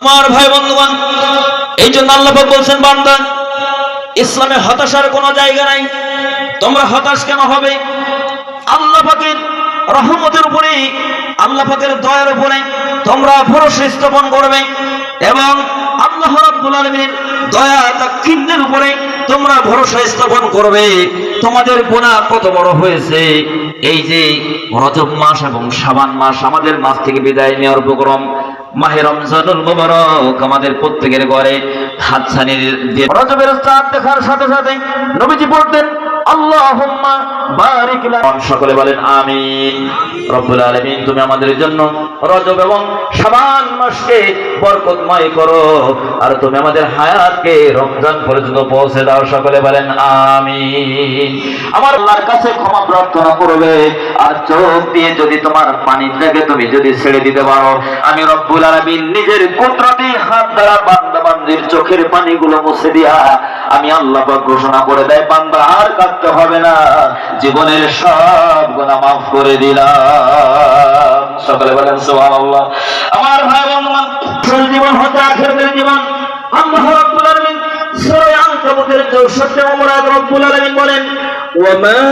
আমার ভাই বন্ধুগণ, এই জন্য আল্লাহ পাক বলছেন, বান্দা ইসলামে হতাশার কোনো জায়গা নাই। তোমরা হতাশ কেন হবে? আল্লাহ পাকের রহমতের উপরে, আল্লাহ পাকের দয়ার উপরে তোমরা ভরসা স্থাপন করবে এবং আল্লাহ রাব্বুল আলামিনের দয়া তাকফিরের উপরে তোমরা ভরসা স্থাপন করবে। তোমাদের গুনাহ কত বড় হয়েছে, এই যে রজব মাস এবং শাবান মাস আমাদের মাস থেকে বিদায় নেওয়ার উপক্রম, মাহে রমজানুল মুবারক আমাদের প্রত্যেকের ঘরে হাতছানির দিয়ে রজবের চাঁদ দেখার সাথে সাথে নবীজি বলতেন, আল্লাহুম্মা বারিক লানা। সকলে বলেন আমিন। রব্বুল আলামিন, তুমি আমাদের জন্য রজব এবং শাবান মাসকে বরকতময় করো, আর তুমি আমাদের হায়াতকে রমজান পর্যন্ত পৌঁছে দাও। সকলে বলেন আমিন। আমার আল্লাহর কাছে ক্ষমা প্রার্থনা করবে, আর চোখ দিয়ে যদি তোমার পানি থেকে তুমি যদি ছেড়ে দিতে পারো, আমি রব্বুল আলামিন নিজের কুদরতি হাত দ্বারা বান্দা বান্দির চোখের পানিগুলো মুছে দিয়া আমি আল্লাহ পাক ঘোষণা করে দেয়, বান্দা আর কাঁদতে হবে না, জীবনের সব গুনাহ মাফ করে দিলাম। সকলে বলেন সুবহানাল্লাহ। আমার ভাই বন্ধুগণ, আসল জীবন হচ্ছে আখিরাতের জীবন। আল্লাহ রাব্বুল আলামিন সূরা আনকাবুতের 64 নম্বর আয়াত রব্বুল আলামিন বলেন, وما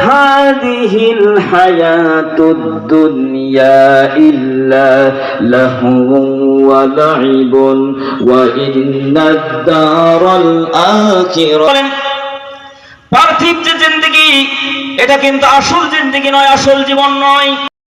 هذه الحياة الدنيا إلا لهو ولعب وإن الدار الآخرة। পার্থিব যে জিন্দেগি, এটা কিন্তু আসল জিন্দেগি নয়, আসল জীবন নয়।